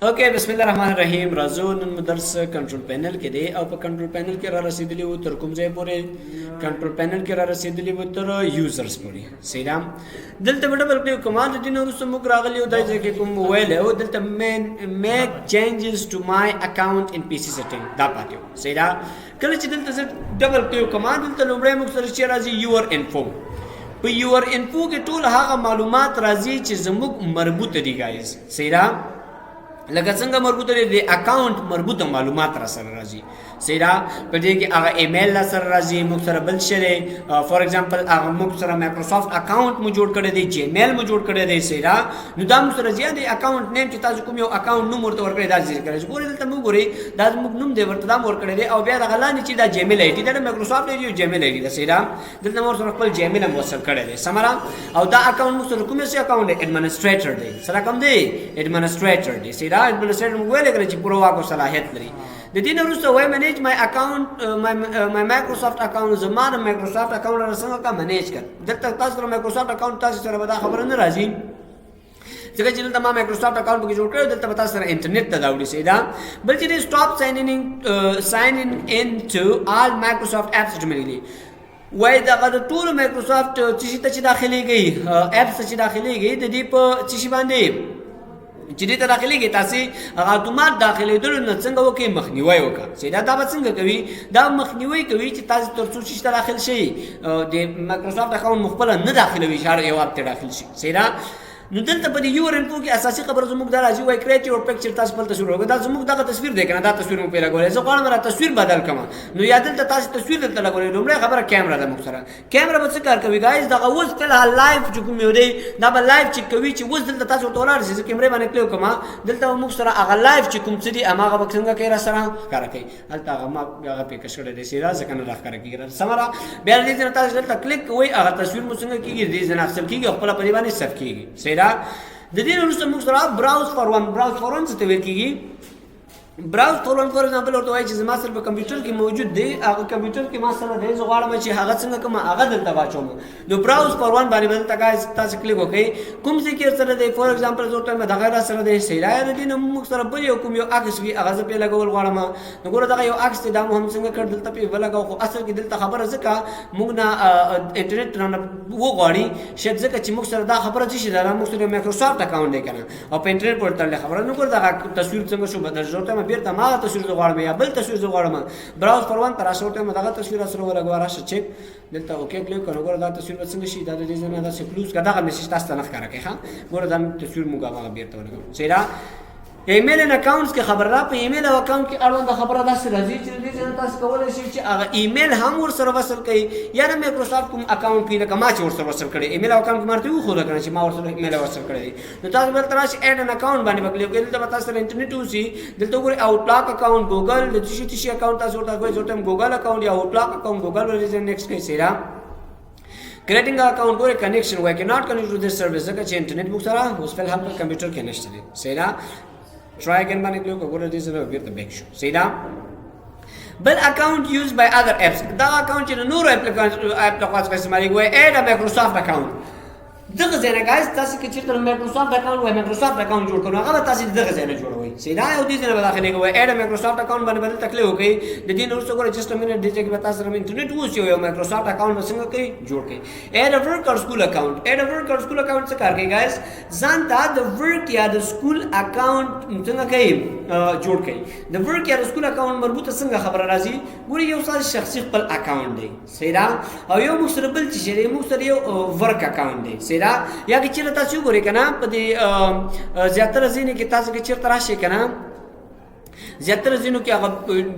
اوکې بسم الله الرحمن الرحیم راځو نن مدرس کنټرول پینل کې دی او په کنټرول پینل کې را رسیدلی وو تر کوم ځای پورې کنټرول پینل کې را رسیدلی وو تر یوزرز پورې سلام دلته په ډبل کې کمانډ دي نو رسو موږ راغلی او دای ځکه کوم ویل او دلته میک چینجز ټو مای اکاونټ ان پی سی سیټینګ دا پاتې سلام کله چې دلته ډبل کې کمانډ دلته لومړی موږ سره چې راځي یور انفو په یور انفو کې ټول هغه معلومات راځي چې زموږ مربوط دي گایز سلام لکه څنګه مربوطه دي د اکاونټ مربوطه معلومات را سره راځي سیدا په دې کې هغه ایمیل را سره راځي موږ سره بل شری فور ایگزامپل هغه موږ سره مایکروسافټ اکاونټ مو جوړ کړی دی جیمیل مو جوړ کړی دی سیدا نو دا موږ سره زیات اکاونټ نیم چې تاسو کوم یو اکاونټ نوم ورته ورکړی دا ذکر کړئ ګورئ دلته موږ ګورئ دا موږ نوم دی ورته دا ور کړی دی او بیا دا غلانه چې دا جیمیل آی ډی دا مایکروسافټ آی ډی او جیمیل آی ډی دا سیدا دلته موږ سره خپل جیمیل هم وصل کړی دی سمرا او دا اکاونټ موږ سره کوم څه اکاونټ دی ایڈمنسټریټر دی سره کوم دی ایڈمنسټریټر دی سیدا ایڈمنسټریټر موږ ویل کړی چې پوره واکو صلاحیت لري د دې نه وروسته وای منیج مای اکاونټ مای مایکروسافټ اکاونټ زمانه مایکروسافټ اکاونټ رسنګ کا منیج کړ دلته تاسو سره مایکروسافټ اکاونټ تاسو سره به دا خبره نه راځي ځکه چې دلته ما مایکروسافټ اکاونټ کې جوړ کړو دلته تاسو سره انټرنیټ ته داوړي سیدا بل چې سټاپ ساين ان ټو آل مایکروسافټ اپس اتوماتیکلی وای دا د ټول مایکروسافټ چې داخليږي اپس چې داخليږي د دې په چې باندې چې دې ته داخليږي تاسو هغه اتومات داخلي درو نه څنګه وکي مخنیوي وکړه سیدا دا به څنګه کوي دا مخنیوي کوي چې تاسو ترڅو چې داخل شي د مایکروسافټ اکاونټ مخبل نه داخلوي اشاره یو اپ ته داخل شي سیدا نو دلته په یو رنفو کې اساسي خبره زموږ دا راځي وای کریټ یور پکچر تاسو خپل تصویر وګورئ دا زموږ دغه تصویر دی کنه دا تصویر مو پیدا غوړې زه غواړم را تصویر بدل کړم نو یا دلته تاسو تصویر دلته لګولې لومړی خبره کیمرا ده موږ سره کیمرا به څه کار کوي گایز دا اوس تل لایو چې کوم یو دی دا به لایو چې کوي چې اوس دلته تاسو ته ولر چې کیمرا باندې کلیو کوم دلته موږ سره هغه لایو چې کوم څه دی هغه به څنګه کوي را سره کار کوي دلته هغه ما هغه په کښړه دی سیدا ځکه نه راخره کیږي سمرا بیا دې تاسو دلته کلیک کوئ هغه تصویر مو څنګه کیږي دې ځنه اکثر کیږي خپل په دې باندې صف کیږي سیدا د دې وروسته موږ سره براوز فور ون څه ته ویل کیږي براوز فور ون فور ایگزامپل ورته وایي چې زما سره په کمپیوټر کې موجود دی هغه کمپیوټر کې ما سره دی زه غواړم چې هغه څنګه کوم هغه دلته واچوم نو براوز فور ون باندې بدل تاسو کلیک وکړئ کوم څه کې سره دی فور ایگزامپل زه ټایم دغه را سره دی سیرای د دې نو موږ سره بل یو کوم یو عکس وی هغه په لګول غواړم نو ګوره دغه یو عکس دی دا هم څنګه کړ دلته په لګاو خو اصل کې دلته خبره ځکه موږ نه انټرنیټ نه وغواړي شاید ځکه چې موږ سره دا خبره چې دا موږ سره مایکروسافټ اکاونټ دی کنه او په انټرنیټ پورټل خبره نو ګوره دغه تصویر څنګه شو بدل شو ته بیرته ما تصویر غواړم یا بل تصویر غواړم براوز فور ون تر شورټه مدغه تصویر سره ورغواره شي دلته اوکې کلیک کړو ګوره دا تصویر څنګه شي دا د دې نه دا سکلوز کړه دا میسج تاسو ته نه ښکارا کوي ها ګوره دا تصویر موږ هغه بیرته ورغو سیدا ایمیل ان اکاونټس کې خبر را په ایمیل او اکاونټ کې اړوند خبره ده چې راځي چې دې تاسو کولای شئ چې هغه ایمیل هم ور سره وصل کړئ یا نه مایکروسافټ کوم اکاونټ کې لکه ما چې ور سره وصل کړئ ایمیل او اکاونټ مرته یو خو راکنه چې ما ور سره ایمیل وصل کړی نو تاسو بل تراش اډ ان اکاونټ باندې وکړئ دلته تاسو سره انټرنیټ وسی دلته ګورئ اوټلاک اکاونټ ګوګل د تشي اکاونټ تاسو ورته کوئی ځوټم ګوګل اکاونټ یا اوټلاک اکاونټ ګوګل ورته نیکسټ کې سیرا creating an account or a connection where cannot connect to this service ځکه چې انټرنیټ موږ سره اوس په خپل کمپیوټر کې نشته دی سیدا try again باندې کلیک وکړئ دې سره بیرته بیک شو سیدا بل اکاونټ یوز بای اذر اپس دا اکاونټ چې نور اپلیکیشن استعمالي وي اډ مایکروسافټ اکاونټ دغه ځای نه گایز تاسو کې چې مایکروسافټ اکاونټ وای مایکروسافټ اکاونټ جوړ کړو هغه تاسو دغه ځای نه جوړوي سیدا یو دې ځای نه داخلي کوي اډ مایکروسافټ اکاونټ باندې بدل تکلیف وکړي د دې نور څه ګورئ جست ا منټ دې چې تاسو سره انټرنیټ ووسی یو مایکروسافټ اکاونټ څنګه کوي جوړ کړئ اډ ورک اور سکول اکاونټ اډ ورک اور سکول اکاونټ څه کار کوي گایز ځان ته د ورک یا د سکول اکاونټ څنګه کوي جوړ کړئ د ورک یا د سکول اکاونټ مربوطه څنګه خبره راځي ګورئ یو څه شخصي خپل اکاونټ دی سیدا او یو مستقبل چې موږ سره یو ورک اکاونټ دی سیدا یا چې تاسو وګورئ کنه په دې زیاتره ځینې کې تاسو کې چیرته راشي کنه زیاتره ځینو کې هغه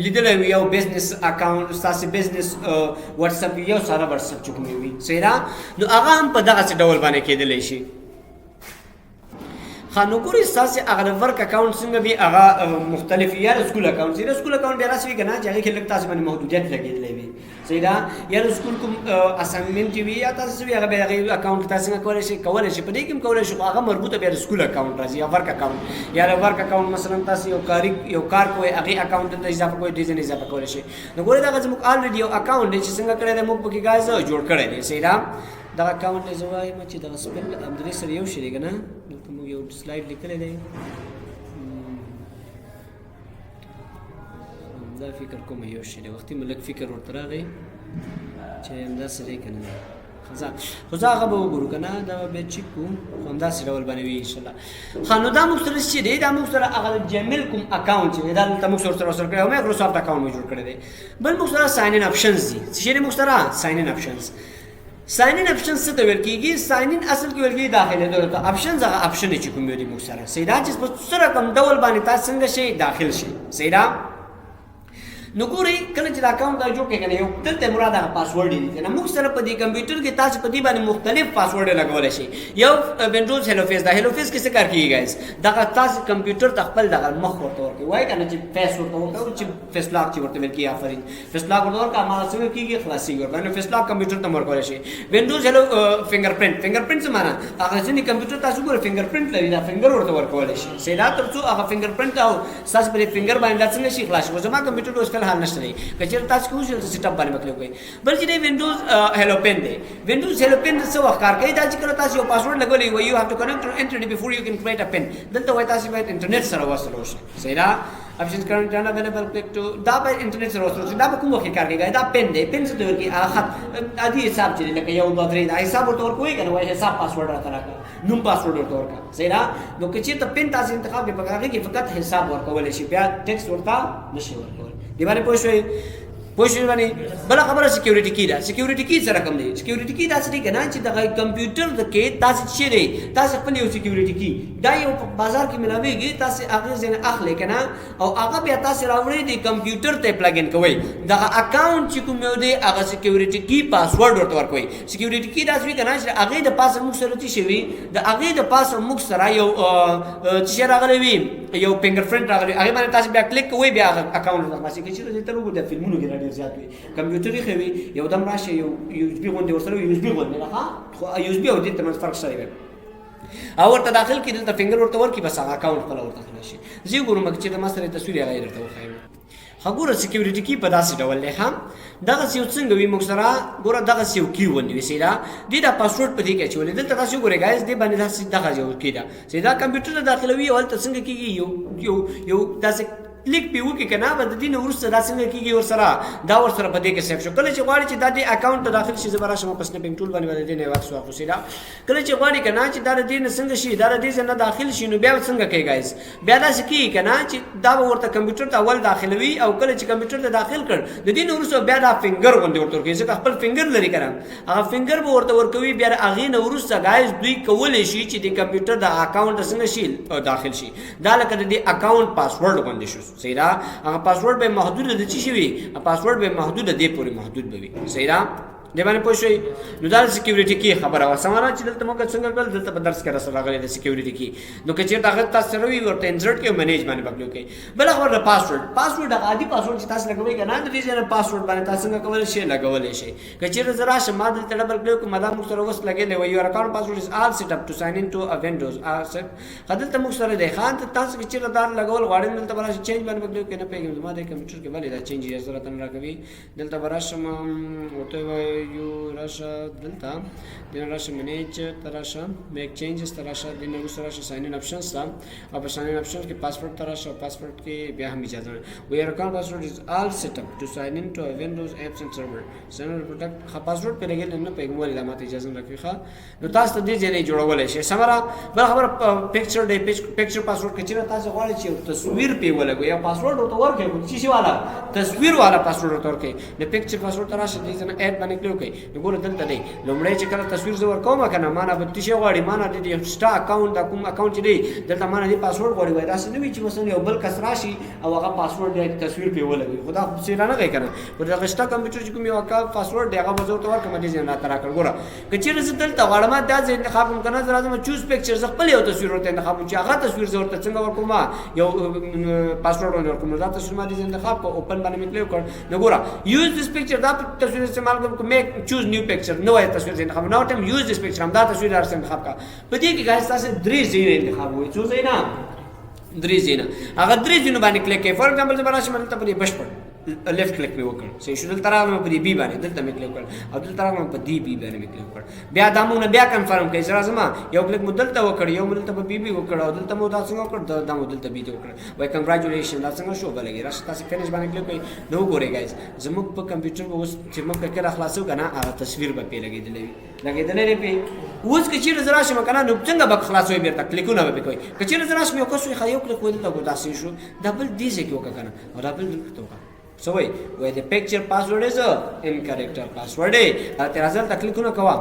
لیدل یو بزنس اکاونټ تاسو بزنس واتس اپ یو سره ورسره چوکمي وي سیدا نو هغه هم په دغه ډول باندې کېدلی شي خانو ګوري تاسو هغه ورک اکاونټ څنګه به هغه مختلف یا سکول اکاونټ زیرا سکول اکاونټ به راسي کنه چې هغه کې لږ تاسو باندې محدودیت لګیدلې وي سیدا یا سکول کوم اساینمنت وی یا تاسو هغه به هغه اکاونټ تاسو څنګه کولای شئ په دې کې کولای شئ هغه مربوطه به سکول اکاونټ راځي یا ورک اکاونټ یا ورک اکاونټ مثلا تاسو یو کار کوی هغه اکاونټ ته اضافه کوی ډیزاین اضافه کولای شئ نو ګوره دا زموږ الریډي یو اکاونټ چې څنګه کړی دی موږ پکې غاز جوړ کړی دی سیدا دا اکاونټ نه زوای ما چې دا سپل اندري سره یو شریګ نه دلته موږ یو سلاید لیکل دی دا فکر کوم یو شی دی وختي ملک فکر ورته راغی چې همداسې دی که نه خو زه هغه به وګورو که نه دا به بیا چیک کړو خو همداسې ډول باندې وي انشاءالله ښه نو دا موږ سره چې دی دا موږ سره هغه جمیل کوم اکاونټ چې دا دلته موږ سره وصل کړی او مایکروسافټ اکاونټ مو جوړ کړی دی بل موږ سره ساین ان اپشنز دي څه شی دی موږ سره ساین ان اپشنز ساین ان اپشنز څه ته ویل کېږي ساین ان اصل کې ویل کېږي داخلېدو ته اپشنز هغه اپشن چې کوم دی موږ سره صحیح ده چې په څه رقم ډول باندې تاسو څنګه شئ داخل شئ صحیح ده نو ګورئ کله چې دا اکاونټ دا جوړ کړئ که نه یو دلته مراد هغه پاسورډ دی که نه موږ سره په دې کمپیوټر کې تاسو په دې باندې مختلف پاسورډ لګولی شئ یو ونډوز هیلو فیس دا هیلو فیس کې څه کار کېږي ګایز دغه تاسو کمپیوټر ته خپل دغه مخ ورته ورکوئ وایي که نه چې فیس ورته ورکوئ چې فیس لاک چې ورته ویل کېږي آفرین فیس لاک ورته ورکړه هماغه څنګه کېږي خلاصېږي ورته نو فیس لاک کمپیوټر ته هم ورکولی شئ ونډوز هیلو فنګر پرنټ څه معنا هغه ځینې کمپیوټر تاسو ګورئ فنګر پرنټ لري دا فنګر ورته ورکولی شئ صحیح ده تر څو هغه فنګر پرنټ او ستاسو په دې فنګر باندې دا څنګه شي خلاص شي خو زما کمپیوټر اوس فلحال نشته دی که چېرته تاسو کې اوس سیټ اپ باندې مطلب کوئ بل چې دی ونډوز هیلو پین دی ونډوز هیلو پین څه وخت کار کوي دا چې کله تاسو یو پاسورډ لګولی وي یو هاف ټو کنیکټ انټرنیټ بیفور یو کین کریټ ا پین دلته وایي تاسو باید انټرنیټ سره وصل اوسئ صحیح ده options current and available click to دا به انټرنیټ سره وصل اوسئ دا به کوم وخت کار کوي دا پین دی پین څه ته وایي هغه خط ادي حساب چې لکه 1 2 3 دا حساب ورته ورکوئ که نه وایي حساب پاسورډ راته راکړه نوم پاسورډ ورته ورکړه صحیح ده نو که چېرته پین تاسو انتخاب کړئ په هغې کې فقط حساب ورکولی شي بیا ټیکسټ ورته نشي ورکولی دې باندې پوه شوئ باندې بل خبره سکیورټي کی ده سکیورټي کی سره کوم دی سکیورټي کی دا څه دی کنه چې د کمپیوټر د کې تاسو چې دی تاسو خپل یو سکیورټي کی دا یو بازار کې ملاويږي تاسو هغه ځین اخلي کنه او هغه بیا تاسو راوړي دی کمپیوټر ته پلګ ان کوي دا اکاونټ چې کوم یو دی هغه سکیورټي کی پاسورډ ورته ورکوي سکیورټي کی دا څه کنه چې هغه د پاسه موږ سره چې شوی د هغه د پاسه موږ سره یو چې راغلی وي یو فنګر پرنټ راغلی هغه باندې تاسو بیا کلیک کوئ بیا اکاونټ خلاص کیږي چې تر وګورئ د فلمونو کې ډېر زیات وي کمپیوټر یې خوي یو دم راشه یو یو اس بي غونډه ورسره یو اس بي غونډه نه خو یو اس بي او دې تر منځ فرق شته او ورته داخل کې دلته فنګر ورته ورکی بس هغه اکاونټ خپل ورته خلاصي زه ګورم چې د ماسره تصویر هغه درته وښایم خګوره سکیورټي کی په داسې ډول له هم دغه یو څنګه وي موږ سره ګوره دغه یو کی ونی وسیدا د دا پاسورډ په دې کې چولې دلته تاسو ګورئ ګایز دې باندې داسې دغه یو کیدا سیدا کمپیوټر داخلوي او تل څنګه کیږي یو داسې کلیک په وکی کنه بد دین ورسره دا څنګه کیږي ورسره دا ورسره په دې کې سیف شو کله چې غواړي چې دا دې اکاونټ داخل شي زبر شمه پس نه پینګ ټول باندې ولې نه واکس واخو سیدا کله چې غواړي کنه چې دا دې نه څنګه شي دا دې نه داخل شي نو بیا څنګه کوي ګایز بیا دا سکی کنه چې دا ورته کمپیوټر ته اول داخلوي او کله چې کمپیوټر ته داخل کړ د دې ورسره بیا دا فنګر غونډه ورته کوي ځکه خپل فنګر لري کنه هغه فنګر به ورته ورکوي بیا هغه نه ورسره ګایز دوی کولې شي چې د کمپیوټر د اکاونټ څنګه شي داخل شي دا لکه د اکاونټ پاسورډ باندې شو سیدا پاسورډ به محدود دي چې وي پاسورډ به محدود دی پورې محدود به وي صحیح ده د باندې پوه شئ نو دا سکیورټي کی خبره وا سماره چې دلته موږ څنګه کول دلته په درس کې را سره غلې د سکیورټي کی نو که چیرته هغه تاسو سره وي ورته انسرټ کې منیج باندې بکلو کې بل خبره پاسورډ عادي پاسورډ چې تاسو لګوي کنه د دې ځای پاسورډ باندې تاسو څنګه کول شي لګولې شي که چیرته زرا شمه دلته ډبل کلیک کوم دا موږ سره وس لګېلې وي یو اکاونټ پاسورډ از آل سیټ اپ ټو ساين ان ټو ا وینډوز خدلته موږ سره دی خان تاسو چې چیرته دار لګول غواړئ دلته برابر چینج باندې بکلو کې نه پیګم زما د کمپیوټر کې ولې دا چینج یې ضرورت نه راکوي دلته برابر شم وته یو راشه دلته دین راشه منیج تراشه میک چینجز تراشه دین روس راشه ساين ان اپشنز تا او په ساين ان اپشنز کې پاسورډ تراشه پاسورډ کې بیا هم اجازه وي اکاونټ پاسورډ از آل سیټ اپ ټو ساين ان ټو ا وینډوز اپس اینڈ سرور سرور پروټیکټ پاسورډ په لګل نه پیګم ولې ماته اجازه راکوي ښه نو تاسو دې ځای نه جوړولای شئ سمرا بل خبر پکچر دی پکچر پاسورډ کې چې تاسو غواړئ چې تصویر په ولګو یا پاسورډ ورته ورکړئ چې شي والا تصویر والا پاسورډ ورته ورکړئ نو پکچر پاسورډ تراشه دې ځنه اډ باندې کلیک کړئ وګوره دلته دی لومړی چې کله تصویر زور کوم کنه معنا به تشه غواړي معنا د ستا اکاونټ د کوم اکاونټ دی دلته معنا دی پاسورډ غواړي وای دا څه نه وی چې مثلا یو بل کس راشي او هغه پاسورډ دی تصویر په ولګي خدا خو څه نه کوي کنه پر دغه ستا کمپیوټر چې کوم یو اکاونټ پاسورډ دی هغه به زور ورکړم دې نه ترا کړ ګوره کچې رسل دلته غواړم دا ځین انتخاب کوم کنه زراعت چوز پکچر ز خپل یو تصویر ورته انتخاب چې هغه تصویر زور ته څنګه ورکوم یو پاسورډ ورکوم دا تصویر ما دې انتخاب کو اوپن باندې کلیک کړ نو ګوره یوز دس پکچر دا تصویر استعمال کوم میک چوز نیو پکچر نو تصویر انتخاب نو ټیم یوز دس پکچر هم دا تصویر درس انتخاب کا په دې کې ګایز تاسو درې ځای انتخاب وي څو ځای نه درې ځای نه هغه درې ځای باندې کلیک کړئ فور ایگزامپل زبر راشي مطلب په بشپړ لیفټ کلیک مې وکړ صحیح شو دلته راغلم په دې بي باندې دلته مې کلیک وکړ او دلته راغلم په دې بي باندې مې کلیک وکړ بیا دا مونږ بیا کنفرم کړئ زه راځم یو کلیک مو دلته وکړ یو مو دلته په بي بي وکړ او دلته مو دا څنګه وکړ دا مو دلته بي ته وکړ وای کنګریچولیشن دا څنګه شو بلګي راشه تاسو فینیش باندې کلیک کړئ نو ګورئ گایز زموږ په کمپیوټر اوس چې موږ کله خلاصو کنه هغه تصویر به پې لګېدلې پې اوس که چیرې زه راشم کنه نو څنګه به خلاصوي بیرته کلیکونه به پې کوئ که چیرې زه راشم یو کس وایي یو کلیک ودلته ګور داسې شو دا بل دې ځای کې وکړه کنه او دا بل دلته وکړه So where the picture password is incorrect password اعتراضات تکلیکونه کوه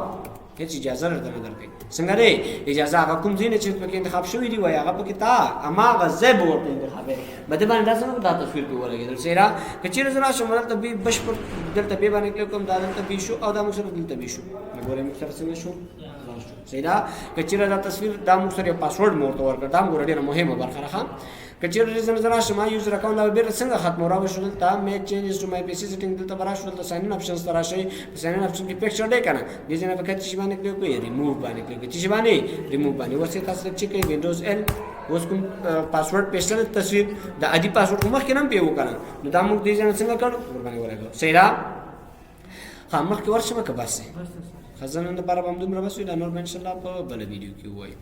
هیڅ اجازه نه درکې څنګه دی اجازه هغه کوم ځای نه چې پکې انتخاب شوی دی وای هغه پکې تا اما غزه به ورته انتخاب بده باندې دا څنګه دا تصویر په ولګېدل سیرا کچېره زرا شمال ته به بشپړ دلته به باندې کلیک کوم دا دلته به شو او دا موږ سره دلته به شو وګورئ موږ سره څنګه شو سیرا کچېره دا تصویر دا موږ سره پاسورډ مورته ورکړ دا موږ ډیره مهمه برخه راخه کچېره زما زرا شمال یوزر اکاونټ دا به څنګه ختم راو شو دلته مې چینجز ټو مای پی سی سیټینګ دلته برا شو دلته ساين ان اپشنز تر راشي ساين ان اپشن کې پکچر دی کنه دې ځنه په کچې باندې کلیک کوئ ریموو باندې کلیک کوئ چې باندې ریموو باندې ورسې تاسو چک کوئ وینډوز ال اوس کوم پاسورډ پیسټل تصویر د ادي پاسورډ کوم مخکې نن پیو کنه نو دا موږ دې ځنه څنګه کړو باندې ورغو سیدا خامخ کې ورشمه که بس خزانه د بار باندې دومره بس دا نور ان شاء الله په بل ویډیو کې وای